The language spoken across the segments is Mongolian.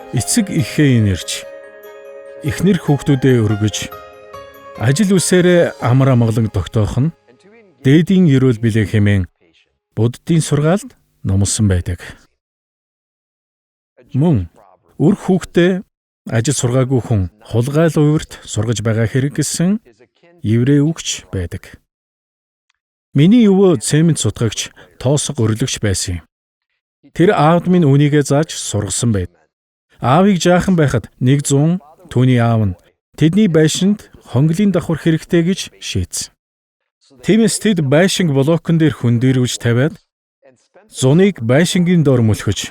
Эцэг эхээ нэрч эхнэр хүүхдүүдээ өргөж ажил үсээрээ амар амгалан тогтоох нь дээдийн эрүүл билээ хэмээн буддийн сургаалд номлосон байдаг. Мөн үр хүүхдээ ажил сургаагүй хүн хулгайл уурт сургаж байгаа хэрэг гэсэн еврей үгч байдаг. Миний өвөө цемент сутгагч тоосго өрлөгч байсан юм. Тэр аавд минь үнийгээ зааж сургасан байд. Аавыг жаахан байхад 100 түүний аав нь тэдний байшинд хонглын давхар хэрэгтэй гэж шийдсэн. Тиймээс тэд байшинг блокон дээр хүндэрвж тавиад зуныг байшингийн доор мөлхөж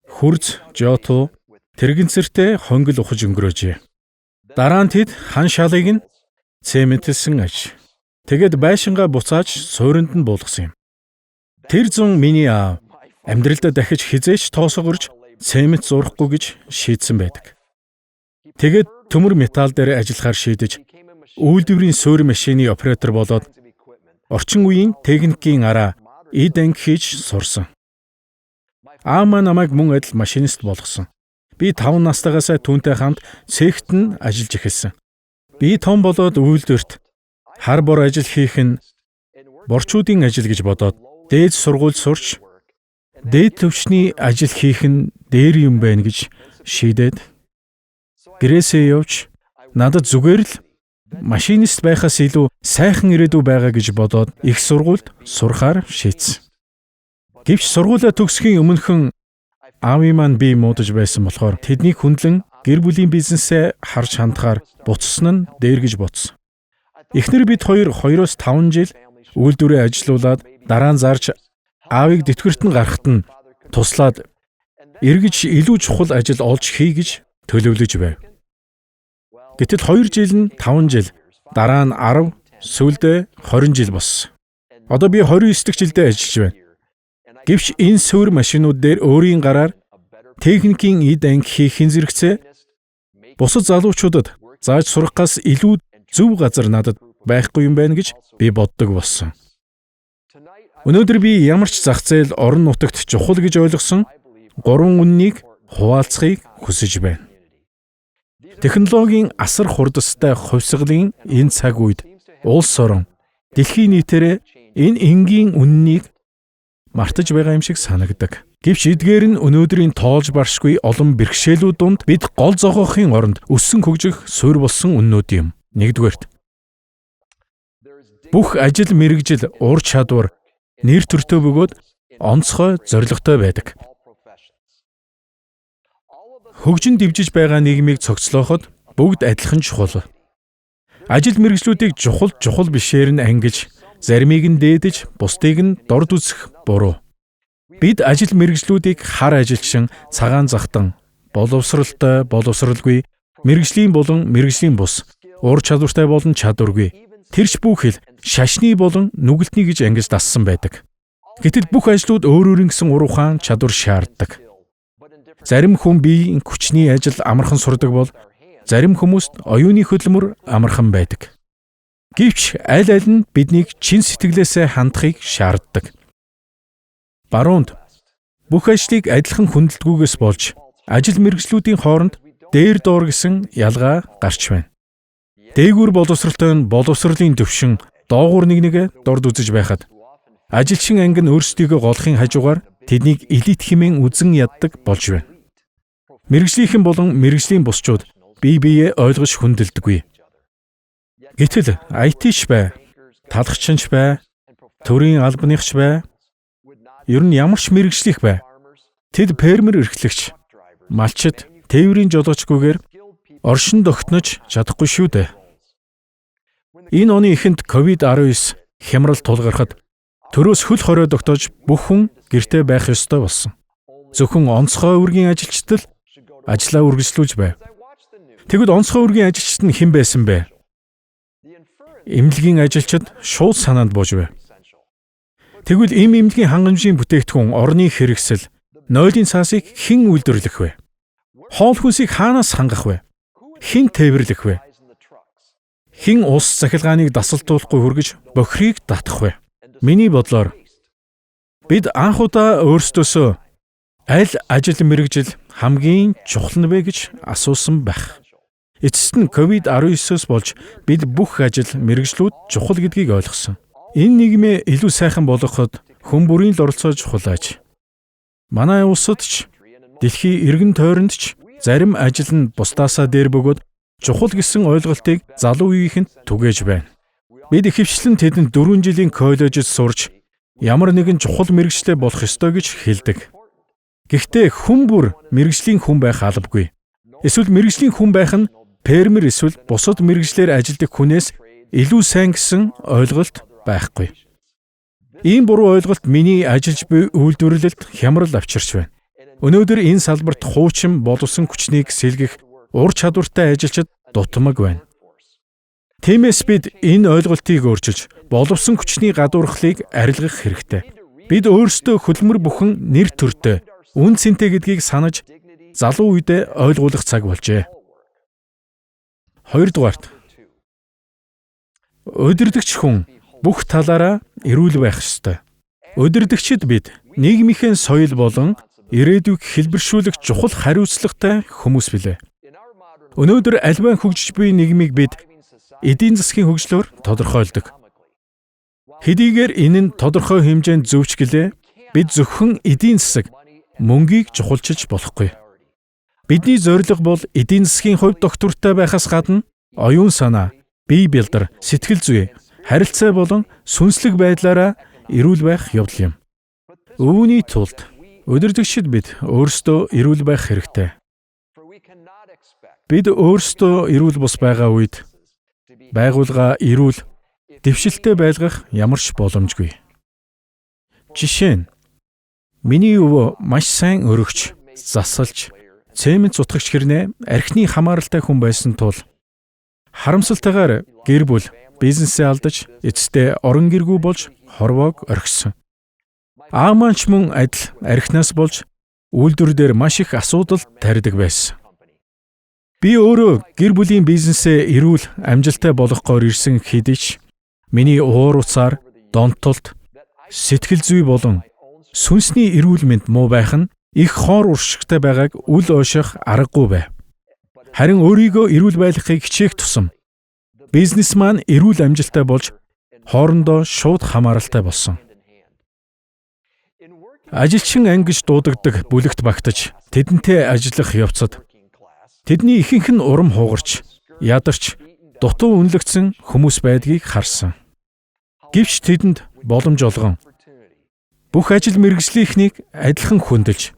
хурц жото тэрэгэнцэртэй хонгил ухаж өнгөрөөжээ. Дараа нь тэд хан шалыг нь цементэлсэн аж. Тэгэд байшингаа буцааж суурьнд нь буулгасан юм. Тэр зун миний аав амьдралдаа дахиж хизээч тоосго өрж цемент зурахгүй гэж шийдсэн байдаг. Тэгээд төмөр металл дээр ажиллахаар шийдэж үйлдвэрийн суурь машины оператор болоод орчин үеийн техникийн араа эд анги хийж сурсан. Аав маань намайг мөн адил машинист болгосон. Би 5 настайгаас түүнтэй хамт цехт нь ажиллаж эхэлсэн. Би том болоод үйлдвэрт хар бор ажил хийх нь борчуудын ажил гэж бодоод дээд сургууль сурч дээд төвчний ажил хийх нь дээр юм байна гэж шийдээд гэрээсээ явж надад зүгээр л машинист байхаас илүү сайхан ирээдүй байгаа гэж бодоод их сургуульд сурахаар шийдсэн. Гэвч сургуулаа төгсөхийн өмнөхөн аавын маань би муудаж байсан болохоор тэднийг хүндлэн гэр бүлийн бизнесээ харж хандахаар буцсан нь дээр гэж бодсон. Эхнэр бид хоёр 2-5 жил үйлдвэрээ ажилуулад дараа нь зарж аавыг тэтгэврт нь гаргахад нь туслаад эргэж илүү чухал ажил олж хий гэж төлөвлөж байв. Гэтэл 2 жил нь 5 жил, дараа нь 10, сүүлдээ 20 жил болсон. Одоо би 29 дэх жилдээ ажиллаж байна. Гэвч энэ суурь машинууд дээр өөрийн гараар техникийн эд анги хийхин зэрэгцээ бусад залуучуудад зааж сурахаас илүү зөв газар надад байхгүй юм байна гэж би боддог болсон. Өнөөдөр би ямар ч зах зээл орон нутагт чухал гэж ойлгосон 3 үннийг хуваалцахыг хүсэж байна. Технологийн асар хурдастай хувьсгалын энэ цаг үед улс орон дэлхийн нийтээрээ энэ энгийн үннийг мартаж байгаа юм шиг санагдаг. Гэвч эдгээр нь өнөөдрийн тоолж баршгүй олон бэрхшээлүүд донд бид гол зогоохын оронд өссөн хөгжих суурь болсон үннүүд юм. Нэгдүгээрт бүх ажил мэргэжил ур чадвар нэр төртөө бөгөөд онцгой зорилготой байдаг. Хөгжин дэвжиж байгаа нийгмийг цогцлооход бүгд адилхан чухал. Ажил мэргэжлүүдийг чухал бишээр нь ангиж, заримыг нь дээдэж, бусдыг нь дорд үзэх буруу. Бид ажил мэргэжлүүдийг хар ажилчин, цагаан захтан, боловсралтай, боловсралгүй, мэргэжлийн болон мэргэжлийн бус, ур чадвартай болон чадваргүй, тэрч бүхэл шашны болон нүгэлтний гэж ангиж дассан байдаг. Гэтэл бүх ажлууд өөр гэсэн ур ухаан чадвар шаарддаг. Зарим хүн биеийн хүчний ажил амархан сурдаг бол зарим хүмүүст оюуны хөдөлмөр амархан байдаг. Гэвч аль нь биднийг чин сэтгэлээсээ хандахыг шаарддаг. Баруунд бүх ажлыг адилхан хүндэлдэггүйгээс болж ажил мэргэжлүүдийн хооронд дээр доор гэсэн ялгаа гарч байна. Дээгүүр боловсралтай нь боловсролын төвшин доогуур нэг дорд үзэж байхад ажилчин анги нь өөрсдийгөө голохын хажуугаар тэднийг элит хэмээн үзэн яддаг болж байна. Мэргэжлийнхэн болон мэргэжлийн бусчууд бие биеэ ойлгож хүндэлдэггүй. Гэтэл IT-ч бай, талхчинч бай, төрийн албаныхч бай, ер нь ямар ч мэргэжлийнх бай. Тэд фермер эрхлэгч, малчид, тээврийн жолоочгүйгээр оршин тогтнож чадахгүй шүү дээ. Энэ оны эхэнд COVID-19 хямрал тулгархад төрөөс хөл хорой тогтоож бүх хүн гэртээ байх ёстой болсон. Зөвхөн онцгой үргийн ажилчид л ажлаа үргэлжлүүлж байв. Тэгвэл онцгой үргийн ажилчид нь хэн байсан бэ? Эмнэлгийн ажилчид шууд санаанд бууж байв. Тэгвэл эмнэлгийн хангамжийн бүтээгдэхүүн, орны хэрэгсэл, нойлын цаасыг хэн үйлдвэрлэх вэ? Хоол хүнсийг хаанаас хангах вэ? Хэн тээвэрлэх вэ? Хэн ус захилгааныг дасалтуулахгүй хүргэж бохирыг татах вэ? Миний бодлоор бид анх удаа өөрсдөөсөө Аль ажил мэргэжил хамгийн чухал нь вэ гэж асуусан байх. Эцэст нь COVID-19-с болж бид бүх ажил мэргэжлүүд чухал гэдгийг ойлгосон. Энэ нийгмээ илүү сайхан болгоход хүн бүрийн л оролцоо чухал аж. Манай улсад ч дэлхийн эргэн тойронд ч зарим ажил нь бусдаасаа дээр бөгөөд чухал гэсэн ойлголтыг залуу үеийнхэнд түгээж байна. Бид ихэвчлэн тэдэнд 4 жилийн коллежид сурч ямар нэгэн чухал мэргэжлээ болох ёстой гэж хэлдэг. Гэхдээ хүн бүр мэргэжлийн хүн байх албагүй. Эсвэл мэргэжлийн хүн байх нь фермер эсвэл бусад мэргэжлэр ажилладаг хүнээс илүү сайн гэсэн ойлголт байхгүй. Ийм буруу ойлголт миний ажиллаж буй үйлдвэрлэлд хямрал авчирч байна. Өнөөдөр энэ салбарт хуучин боловсон хүчнийг сэлгэх ур чадвартай ажилчид дутмаг байна. Тиймээс бид энэ ойлголтыг өөрчилж, боловсон хүчний гадуурхлыг арилгах хэрэгтэй. Бид өөрсдөө хөдөлмөр бүхэн нэр төртэй, үн цэнтэй гэдгийг санаж, залуу үедээ ойлгуулах цаг болжээ. Хоёрдугаарт, удирдагч хүн бүх талаараа эрүүл байх ёстой. Удирдагчид бид нийгмийнхээ соёл болон ирээдүйг хэлбэршүүлэх чухал хариуцлагатай хүмүүс билээ. Өнөөдөр альваа хөгжиж буй нийгмийг бид эдийн засгийн хөгжлөөр тодорхойлдог. Хэдийгээр энэ нь тодорхой хэмжээнд зөвч гэлээ, бид зөвхөн эдийн засаг, мөнгийг чухалчилж болохгүй. Бидний зорилго бол эдийн засгийн хувьд доктортой байхаас гадна оюун санаа, бие бэлдэр, сэтгэл зүй, харилцаа болон сүнслэг байдлаараа эрүүл байх явдал юм. Үүний тулд удирдагчид бид өөрсдөө эрүүл байх хэрэгтэй. Бид өөрсдөө эрүүл бус байгаа үед байгууллага эрүүл, дэвшилттэй байлгах ямар ч боломжгүй. Жишээ нь миний өвөө маш сайн өргөч, засалж, цемент цутгагч хэрнээ архины хамааралтай хүн байсан тул харамсалтайгаар гэр бүл, бизнесээ алдаж, эцэстээ орон гэргүй болж хорвоог орхисон. Аав маань ч мөн адил архинаас болж үйлдвэр дээр маш их асуудал тарьдаг байсан. Би өөрөө гэр бүлийн бизнесээ эрүүл, амжилттай болгохоор ирсэн хэдий ч миний уур уцаар, донтолт, сэтгэл зүй болон сүнсний эрүүл мэнд муу байх нь их хоор уршигтай байгааг үл ойших аргагүй байв. Харин өөрийгөө эрүүл байлгахыг хичээх тусам бизнес маань эрүүл амжилттай болж хоорондоо шууд хамааралтай болсон. Ажилчин ангиж дуудагддаг бүлэгт багтаж тэдэнтэй ажиллах явцад тэдний ихэнх нь урам хугарч, ядарч, дутуу үнэлэгдсэн хүмүүс байдгийг харсан. Гэвч тэдэнд боломж олгон бүх ажил мэргэжлийнхнийг адилхан хөндөж,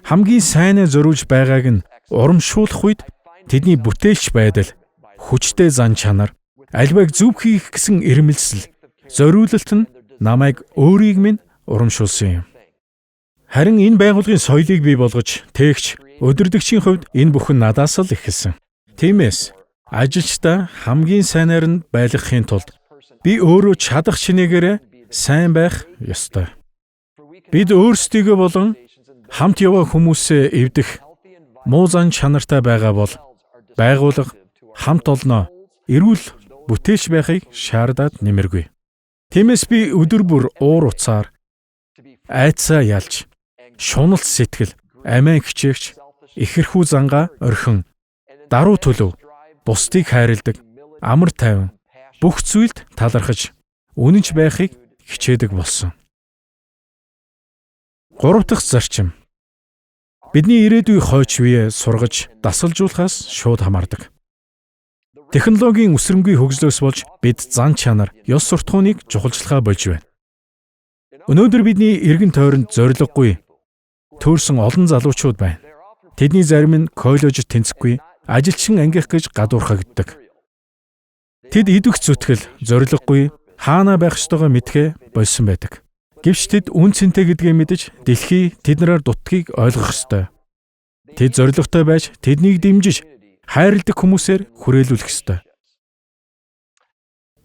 хамгийн сайнаа зориулж байгааг нь урамшуулах үед тэдний бүтээлч байдал, хүчтэй зан чанар, альвааг зөв хийх гэсэн эрмэлзэл, зориулалт нь намайг өөрийг минь урамшуулсан юм. Харин энэ байгууллагын соёлыг бий болгож, тээгч, удирдагчийн хувьд энэ бүхэн надаас л эхэлсэн. Тиймээс ажилчдаа хамгийн сайнаар нь байлгахын тулд би өөрөө чадах чинээгээр сайн байх ёстой. Бид өөрсдийгөө болон хамт яваа хүмүүсээ эвдэх муу зан чанартай байгаа бол байгууллага хамт олноо эрүүл бүтээлч байхыг шаардаад нэмэргүй. Тиймээс би өдөр бүр уур уцаар, айцаа ялж, шуналт сэтгэл, амиа хичээгч, ихэрхүү зангаа орхин, даруй төлөв, бусдыг хайрладаг, амар тайван, бүх зүйлд талархаж, үнэнч байхыг хичээдэг болсон. 3 дахь зарчим. Бидний ирээдүйн хойч үеэ сургаж, дасалжуулахаас шууд хамаардаг. Технологийн өсрөнгүй хөгжлөөс болж бид зан чанар, ёс суртахууныг чухалчлахаа болж байна. Өнөөдөр бидний эргэн тойронд зориггүй төрсэн олон залуучууд байна. Тэдний зарим нь коллежид тэнцэхгүй, ажилчин ангих гэж гадуурхагддаг. Тэд идвэх зүтгэл, зориггүй, хаана байх ёстойгоо мэдхээ болсон байдаг. Гэвч тэд үн цэнтэй гэдгээ мэдэж дэлхий тэднэрээр дутгийг ойлгох ёстой. Тэд зоригтой байж тэднийг дэмжиж хайрладаг хүмүүсээр хүрээлүүлэх ёстой.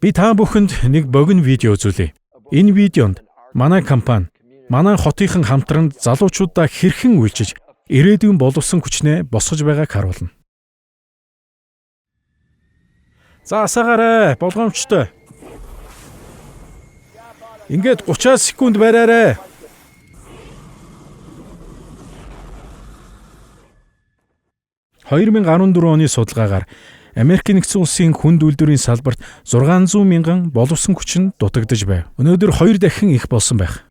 Би та бүхэнд нэг богино видео үзүүлье. Энэ видеонд манай компани, манай хотынхан хамтран залуучуудаа хэрхэн үйлчиж ирээдүйн боловсон хүчнээ босгож байгааг харуулна. За асаагаарай, болгоомжтой. Ингээд 30 секунд бариарай. 2014 оны судалгаагаар Америк нэгдсэн улсын хүнд үйлдвэрийн салбарт 600 мянган боловсон хүчин дутагдж байв. Өнөөдөр 2 дахин их болсон байх.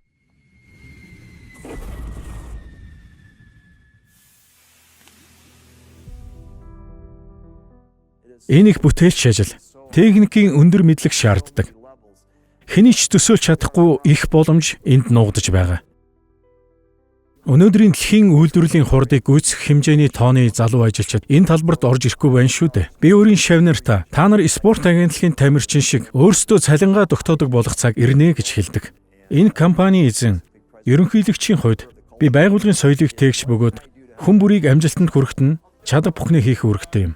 Энэ их бүтээлч ажил техникийн өндөр мэдлэг шаарддаг. Хэний ч төсөөлж чадахгүй их боломж энд нуугдаж байгаа. Өнөөдрийн дэлхийн үйлдвэрлэлийн хурдыг гүйцэх хэмжээний тооны залуу ажилчид энэ талбарт орж ирэхгүй байна шүү дээ. Би өөрийн шавнаар та нар спорт агентлагийн тамирчин шиг өөрсдөө цалингаа тогтоодог болох цаг ирнэ гэж хэлдэг. Энэ компани эзэн ерөнхийлөгчийн хувьд би байгууллагын соёлыг тээгч бөгөөд хүн бүрийг амжилтанд хүрэхэд нь чадах бүхнээ хийх үүрэгтэй юм.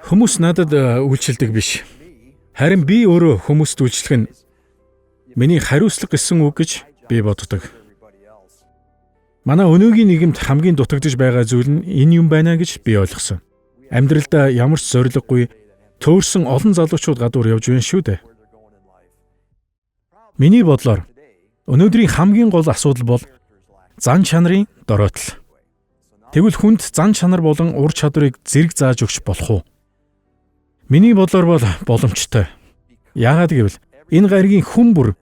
Хүмүүс надад үйлчилдэг биш. Харин би өөрөө хүмүүст үйлчлэх нь миний хариуцлага гэсэн үг гэж би боддог. Манай өнөөгийн нийгэмд хамгийн дутагдж байгаа зүйл нь энэ юм байна гэж би ойлгосон. Амьдралдаа ямар ч зориггүй төөрсөн олон залуучууд гадуур явж байна шүү дээ. Миний бодлоор өнөөдрийн хамгийн гол асуудал бол зан чанарын дороотол. Тэгвэл хүнд зан чанар болон ур чадварыг зэрэг зааж өгч болох уу? Миний бодлоор бол боломжтой. Яагаад гэвэл энэ гаригийн хүн бүр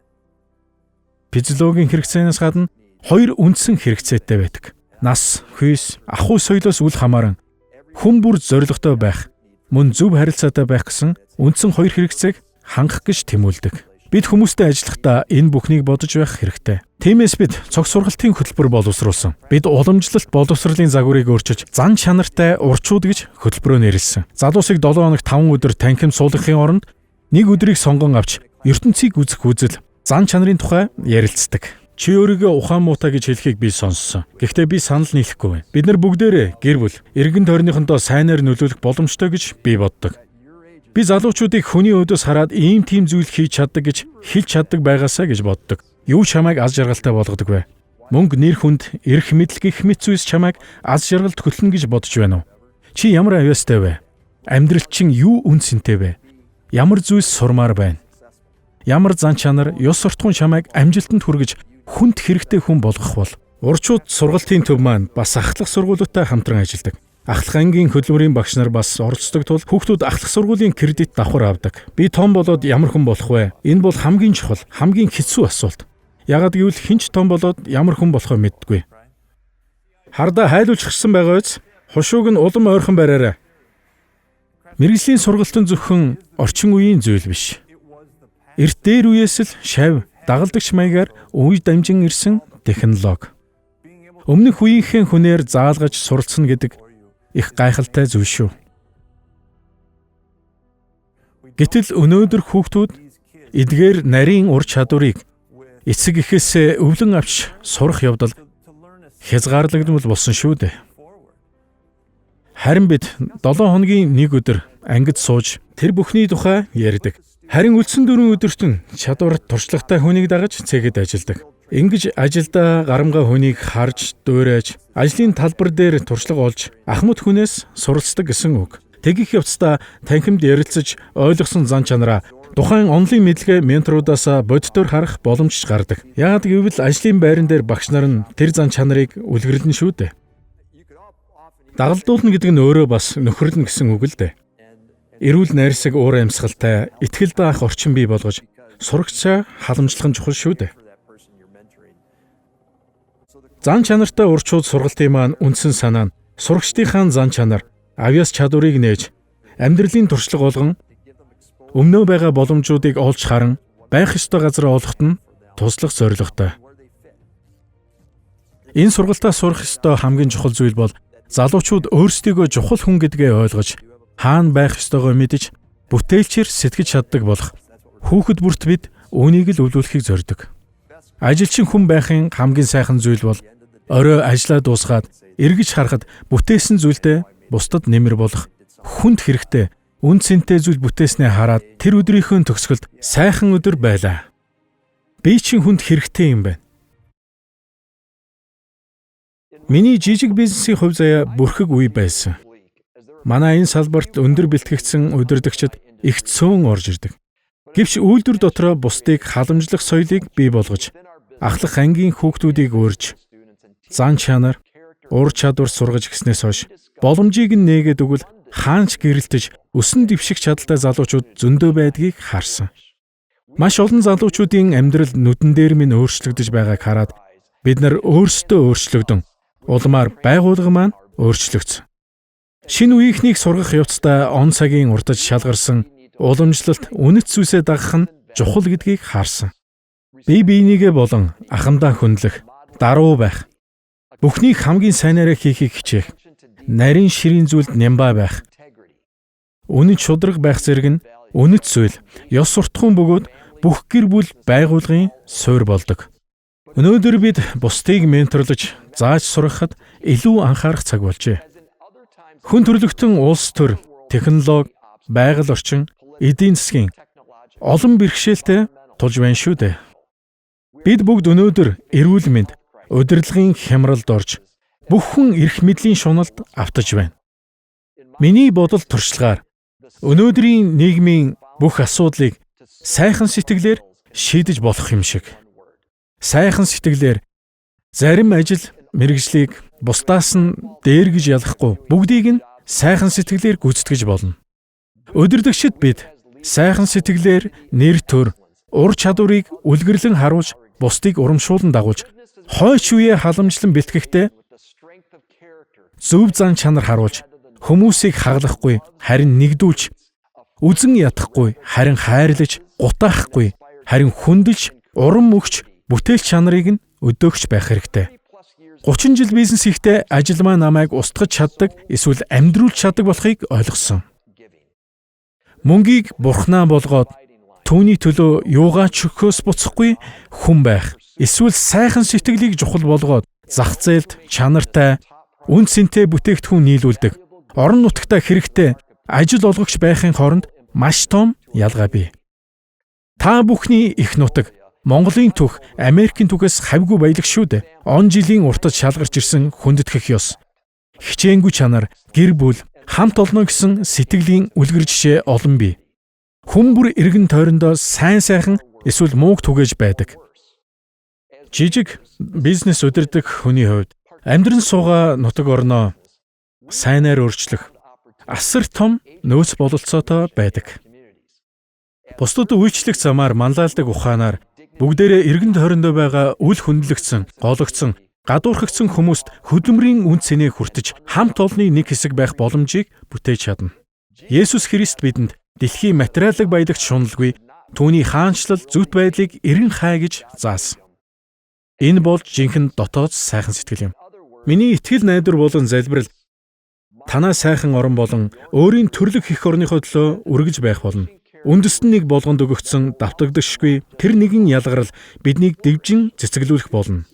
физиологийн хэрэгцээнээс гадна 2 үндсэн хэрэгцээтэй байдаг. Нас, хүйс, ахуй соёлоос үл хамааран хүн бүр зоригтой байх, мөн зөв харилцаатай байх гэсэн үндсэн 2 хэрэгцээг хангах гэж тэмүүлдэг. Бид хүмүүстэй ажиллахдаа энэ бүхнийг бодож байх хэрэгтэй. Тиймээс бид цог сургалтын хөтөлбөр боловсруулсан. Бид уламжлалт боловсролын загварыг өөрчилж зан чанартай урчууд гэж хөтөлбөрөө нэрлэсэн. Залуусыг 7 хоног 5 өдөр танхим суулгахын оронд нэг өдрийг сонгон авч ертөнцийг үзэх үзэл зан чанарын тухай ярилцдаг. Чи өөрийгөө ухаан муутай гэж хэлхийг би сонссон. Гэхдээ би санал нийлэхгүй байна. Бид нар бүгдээрээ гэр бүл, эргэн тойрныхонтоо сайнаар нөлөөлөх боломжтой гэж би боддог. Би залуучуудыг хүний өөдөөс хараад ийм тийм зүйл хийж чаддаг гэж хэлж чаддаг байгаасаа гэж боддог. Юу чамайг аз жаргалтай болгодог вэ? Мөнгө, нэр хүнд, эрх мэдэл гэх мэт зүйлс чамайг аз жаргалд хөтлөнө гэж бодож байна уу? Чи ямар авьяастай вэ? Амьдрал чинь юу үнцэнтэй вэ? Ямар зүйлс сурмаар байна? Ямар зан чанар, ёс суртахуун чамайг амжилтанд хүргэж хүнд хэрэгтэй хүн болгох бол? Урчууд сургалтын төв маань бас ахлах сургуулиудтай хамтран ажилладаг. Ахлах ангийн хөдөлмөрийн багш нар бас оролцдог тул хүүхдүүд ахлах сургуулийн кредит давхар авдаг. Би том болоод ямар хүн болох вэ? Энэ бол хамгийн чухал, хамгийн хэцүү асуулт. Яагад гэвэл хинч том болоод ямар хүн болохоо мэддэггүй. Хардаа хайлуулчихсан байгаа биз? Хушууг нь улам ойрхон бариарай. Мэргэжлийн сургалт нь зөвхөн орчин үеийн зүйл биш. Эрт дээр үеэс л шав, дагалдагч маягаар үе дамжин ирсэн технологи. Өмнөх үеийнхэн хүнээр заалгаж суралцсан гэдэг их гайхалтай зүйл шүү. Гэтэл өнөөдөр хүүхдүүд эдгээр нарийн ур чадварыг эцэг эхээсээ өвлөн авч сурах явдал хязгаарлагдмал болсон шүү дээ. Харин бид 7 хоногийн нэг өдөр ангид сууж тэр бүхний тухай ярьдаг. Харин үлдсэн 4 өдөрт нь чадвар туршлагатай хүнийг дагаж цэгэд ажилладаг. Ингэж ажилдаа гарамгаа хүнийг харж, дуурайж, ажлын талбар дээр туршлага олж, ахмад хүнээс суралцдаг гэсэн үг. Тэгэх явцдаа танхимд ярилцаж ойлгосон зан чанараа тухайн онлын мэдлэгээ менторудаас бодитоор харах боломж гардаг. Яагаад гэвэл ажлын байран дээр багш нар нь тэр зан чанарыг үлгэрлэн шүү дээ. Дагалдуулна гэдэг нь өөрөө бас нөхөрлөн гэсэн үг л дээ. Эрүүл найрсаг уур амьсгалтай, итгэл даах орчин бий болгож сурагчаа халамжлах нь чухал шүү дээ. Зан чанартай урчууд сургалтын маань үндсэн санаа нь сурагчдынхаа зан чанар, авьяас чадварыг нээж, амьдралын туршлага болгон өмнөө байгаа боломжуудыг олж харан байх ёстой газар олоход нь туслах зорилготой. Энэ сургалтаа сурах ёстой хамгийн чухал зүйл бол залуучууд өөрсдийгөө чухал хүн гэдгээ ойлгож, хаана байх ёстойгоо мэдж, бүтээлчээр сэтгэж чаддаг болох хүүхэд бүрт бид үүнийг л өвлүүлэхийг зорддог. Ажилчин хүн байхын хамгийн сайхан зүйл бол орой ажлаа дуусгаад эргэж харахад бүтээсэн зүйлдээ бусдад нэмэр болох хүнд хэрэгтэй, үн цэнтэй зүйл бүтээснээ хараад тэр өдрийнхөө төгсгөлд сайхан өдөр байлаа. Би чинь хүнд хэрэгтэй юм байна. Миний жижиг бизнесийн хувь заяа бүрхэг үе байсан. Манай энэ салбарт өндөр бэлтгэгдсэн удирдагчид их цөөн орж ирдэг. Гэвч үйлдвэр дотроо бусдыг халамжлах соёлыг бий болгож, ахлах ангийн хүүхдүүдийг өөрж, зан чанар, ур чадвар сургаж гиснээс хойш боломжийг нь нээгээд өгвөл хаанч гэрэлтэж өсөн дэвших чадaltaй залуучууд зөндөө байдгийг харсан. Маш олон залуучуудын амьдрал нүдэн дээр минь өөрчлөгдөж байгааг хараад бид нар өөрсдөө өөрчлөгдөн улмаар байгууллага маань өөрчлөгдсөн. Шинэ үеийнхнийг сургах явцдаа он цагийн уртаж шалгарсан уламжлалт үнэт зүйлсээ дагах нь чухал гэдгийг харсан. Бие биенийгээ болон ахандаа хүндлэх, даруй байх, бүхнийг хамгийн сайнаараа хийхийг хичээх, нарийн ширийн зүйлд нямбай байх, үнэн шударга байх зэрэг нь үнэт зүйл, ёс суртахуун бөгөөд бүх гэр бүл байгууллагын суурь болдог. Өнөөдөр бид бусдыг менторлож, зааж сургахад илүү анхаарах цаг болжээ. Хүн төрөлхтөн улс төр, технологи, байгаль орчин, эдийн засгийн олон бэрхшээлтэй тулж байна шүү дээ. Бид бүгд өнөөдөр эрүүл мэнд, удирдлагын хямралд орж, бүх хүн эрх мэдлийн шуналд автаж байна. Миний бодол туршлагаар өнөөдрийн нийгмийн бүх асуудлыг сайхан сэтгэлээр шийдэж болох юм шиг. Сайхан сэтгэлээр зарим ажил, мэргэжлийг бусдаас нь дээр гэж ялахгүй бүгдийг нь сайхан сэтгэлээр гүйцэтгэж болно. Удирдагчид бид сайхан сэтгэлээр нэр төр, ур чадварыг үлгэрлэн харуулж, бусдыг урамшуулан дагуулж, хойч үеэ халамжлан бэлтгэхдээ зөв зан чанар харуулж, хүмүүсийг хаглахгүй, харин нэгдүүлж, үзэн ятахгүй, харин хайрлаж, гутаахгүй, харин хүндэлж, урам өгч, бүтээл чанарыг нь өдөөгч байх хэрэгтэй. 30 жил бизнес хийхдээ ажил маань намайг устгаж чаддаг, эсвэл амьдруулж чаддаг болохыг ойлгосон. Мөнгийг бурхнаа болгоод түүний төлөө юугаач өгөхөөс буцахгүй хүн байх. Эсвэл сайхан сэтгэлийг чухал болгоод зах зээлд чанартай, үн цэнтэй бүтээгдэхүүн нийлүүлдэг. Орон нутагтаа хэрэгтэй ажил олгогч байхын хооронд маш том ялгаа бий. Та бүхний их нутаг, Монголын түх, Америкийн түгээс хавьгүй баялаг шүү дээ. Он жилийн уртад шалгарч ирсэн хүндэтгэх ёс, хичээнгүй чанар, гэр бүл, хамт олно гэсэн сэтгэлийн үлгэр жишээ олон бий. Хүн бүр эргэн тойрондоо сайхан эсвэл мууг түгэж байдаг. Жижиг бизнес удирдах хүний хувьд амьдран суугаа нутаг орноо сайнаар өөрчлөх асар том нөөц бололцоотой байдаг. Бусдад үйлчлэх замаар манлайлдаг ухаанаар бүгдээрээ эргэн тойрондоо байгаа үл хөндлөгдсөн, гологдсон, гадуурхагдсан хүмүүст хөдөлмөрийн үн цэнэ хүртэж хамт олонны нэг хэсэг байх боломжийг бүтээж чадна. Есүс Христ бидэнд дэлхийн материалын баялагч шуналгүй, түүний хаанчлал зүвт байдлыг эрен хай гэж заасан. Энэ бол жинхэнэ дотоод сайхан сэтгэл юм. Миний итгэл найдвар болон залбирал танаа сайхан орон болон өөрийн төрлөх эх орныхоо төлөө үргэж байх болно. Үндэстэн нэг болгонд өгөгдсөн давтагдашгүй тэр нэгэн ялгарл биднийг дэвжин цэцэглүүлэх болно.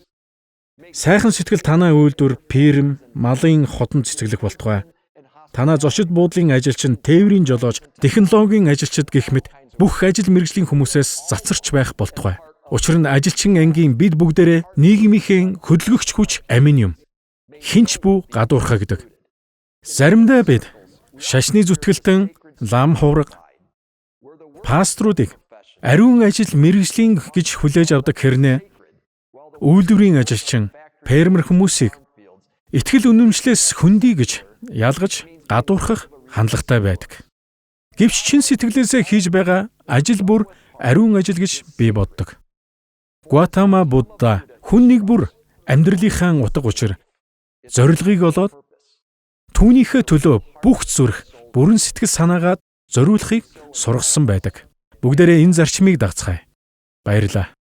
Сайхан сэтгэл танаа үйлдвэр, фирм, малын хотон цэцэглэх болтугай. Танаа зочид буудлын ажилчин, тээврийн жолооч, технологийн ажилчид гэх мэт бүх ажил мэргэжлийн хүмүүсээс цацарч байх болтугай. Учир нь ажилчин ангийн бид бүгдээрээ нийгмийнхээ хөдөлгөгч хүч амин юм. Хинч бүү гадуурхагдаг. Заримдаа бид шашны зүтгэлтэн, лам хувраг, паструудыг ариун ажил мэргэжлийн гэж хүлээж авдаг хэрнээ үйлдвэрийн ажилчин, фермер хүмүүсийг итгэл үнэмшлээс хөндөй гэж ялгаж гадуурхах хандлагатай байдаг. Гэвч чин сэтгэлээсээ хийж байгаа ажил бүр ариун ажил гэж би боддог. Гуатама Будда хүн нэг бүр амьдралынхаа утга учир зорилгыг олоод түүнийхээ төлөө бүх зүрх, бүрэн сэтгэл санаагаад зориулахыг сургасан байдаг. Бүгдээрээ энэ зарчмыг дагцгаая. Баярлалаа.